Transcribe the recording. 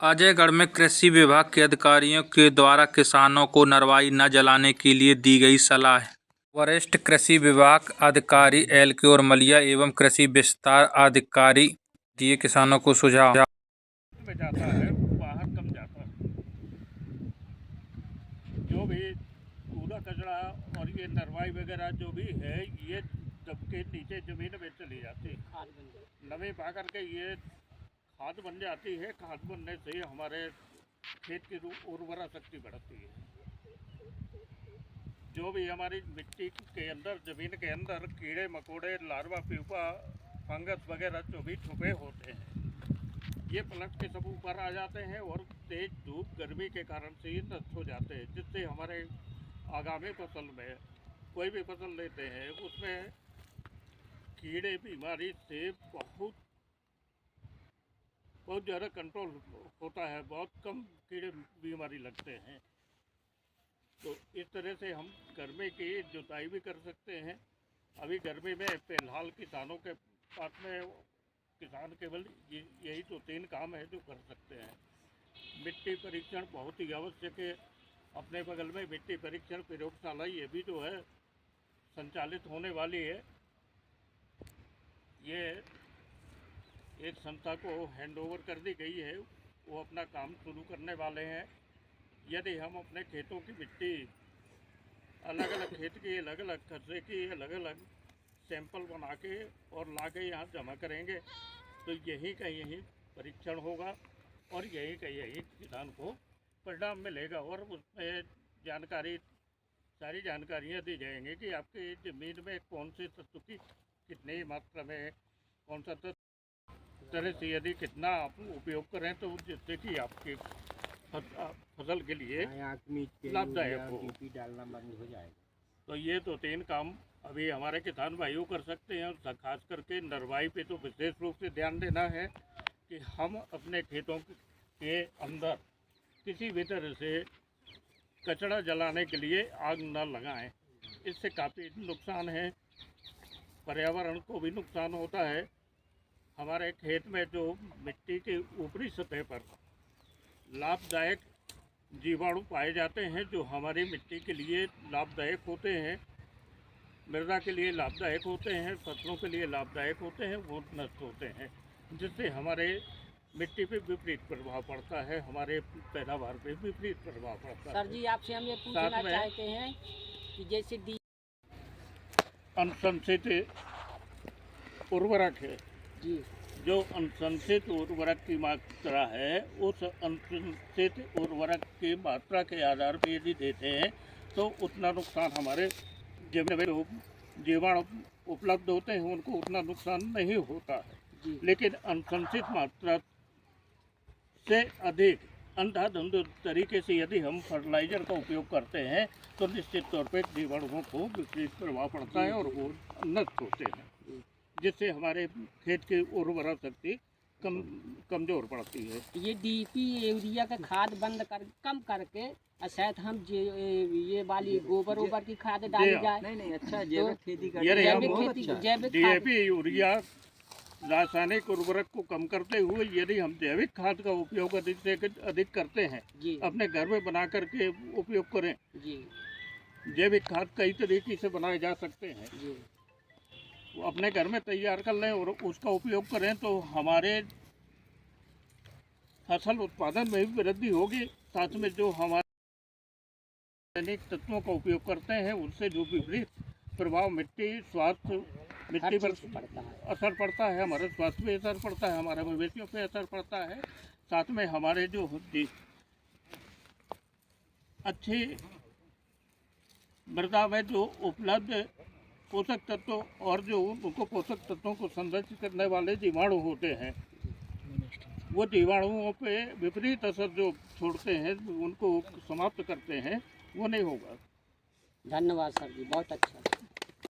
अजयगढ़ में कृषि विभाग के अधिकारियों के द्वारा किसानों को नरवाई न जलाने के लिए दी गई सलाह। वरिष्ठ कृषि विभाग अधिकारी LK उर्मलिया एवं कृषि विस्तार अधिकारी दिए किसानों को सुझाव। में जाता है बाहर कम जाता है। जो भी कूड़ा कचरा और ये नरवाई वगैरह जो भी है ये दबके नीचे ज़मीन में चली जाती है, नमी पा करके ये खाद बन जाती है। खाद बनने से हमारे खेत की उर्वरा शक्ति बढ़ती है। जो भी हमारी मिट्टी के अंदर ज़मीन के अंदर कीड़े मकोड़े लार्वा प्यूपा फंगस वगैरह जो भी छुपे होते हैं ये पलट के सब ऊपर आ जाते हैं और तेज धूप गर्मी के कारण से ये नष्ट हो जाते हैं, जिससे हमारे आगामी फसल में कोई भी फसल लेते हैं उसमें कीड़े बीमारी से बहुत ज़्यादा कंट्रोल होता है। बहुत कम कीड़े बीमारी लगते हैं। तो इस तरह से हम गर्मी की जुताई भी कर सकते हैं। अभी गर्मी में फिलहाल किसानों के पास में किसान केवल यही तो 3 काम है जो कर सकते हैं। मिट्टी परीक्षण बहुत ही आवश्यक है। अपने बगल में मिट्टी परीक्षण प्रयोगशाला ये भी जो है संचालित होने वाली है। ये एक संस्था को हैंडओवर कर दी गई है, वो अपना काम शुरू करने वाले हैं। यदि हम अपने खेतों की मिट्टी अलग अलग खेत की अलग अलग खर्चे की अलग अलग सैंपल बना के और ला के यहाँ जमा करेंगे तो यही का यही परीक्षण होगा और यही का यही किसान को परिणाम मिलेगा। और उसमें जानकारी सारी जानकारियाँ दी जाएंगी कि आपकी ज़मीन में कौन से तत्व की कितनी मात्रा में कौन सा तत्व तरह से यदि कितना आप उपयोग करें तो जिससे कि आपकी फसल के लिए लाभदायक हो। डालना बंद हो जाएगा। तो ये तो 3 काम अभी हमारे किसान भाइयों कर सकते हैं। और खास करके नरवाई पे तो विशेष रूप से ध्यान देना है कि हम अपने खेतों के अंदर किसी भी तरह से कचरा जलाने के लिए आग न लगाएं। इससे काफ़ी नुकसान है, पर्यावरण को भी नुकसान होता है। हमारे खेत में जो मिट्टी के ऊपरी सतह पर लाभदायक जीवाणु पाए जाते हैं जो हमारी मिट्टी के लिए लाभदायक होते हैं, मृदा के लिए लाभदायक होते हैं, फसलों के लिए लाभदायक होते हैं, वो नष्ट होते हैं, जिससे हमारे मिट्टी पे विपरीत प्रभाव पड़ता है, हमारे पैदावार पे विपरीत प्रभाव पड़ता है। सर जी आपसे हम ये पूछना चाहते हैं कि जैसे अनुशंसित उर्वरक है जी, जो अनुशंसित उर्वरक की मात्रा है उस अनुशंसित उर्वरक की मात्रा के आधार पर यदि देते हैं तो उतना नुकसान हमारे जीवाणु उपलब्ध होते हैं उनको उतना नुकसान नहीं होता है। लेकिन अनुशंसित मात्रा से अधिक अंधाधुंध तरीके से यदि हम फर्टिलाइज़र का उपयोग करते हैं तो निश्चित तौर पर जीवाणुओं को विपरीत प्रभाव पड़ता है और वो नष्ट होते हैं, जिससे हमारे खेत की उर्वरा शक्ति कमज़ोर पड़ती है। ये DAP यूरिया का खाद बंद कम करके शायद हम ये वाली गोबर ओबर की खाद डाली जाए। नहीं अच्छा जैविक खेती जैविक DAP यूरिया रासायनिक उर्वरक को कम करते हुए यदि हम जैविक खाद का उपयोग अधिक से अधिक करते हैं, अपने घर में बना करके उपयोग करें। जैविक खाद कई तरीके से बनाए जा सकते हैं, वो अपने घर में तैयार कर लें और उसका उपयोग करें तो हमारे फसल उत्पादन में भी वृद्धि होगी। साथ में जो हमारे रासायनिक तत्वों का उपयोग करते हैं उससे जो विपरीत प्रभाव मिट्टी पर असर पड़ता है, हमारे स्वास्थ्य पे असर पड़ता है, हमारे मवेशियों पे असर पड़ता है। साथ में हमारे जो अच्छी मृदा में जो उपलब्ध पोषक तत्वों और जो उनको पोषक तत्वों को संरक्षित करने वाले जीवाणु होते हैं वो जीवाणुओं पे विपरीत असर जो छोड़ते हैं उनको समाप्त करते हैं, वो नहीं होगा। धन्यवाद सर जी, बहुत अच्छा।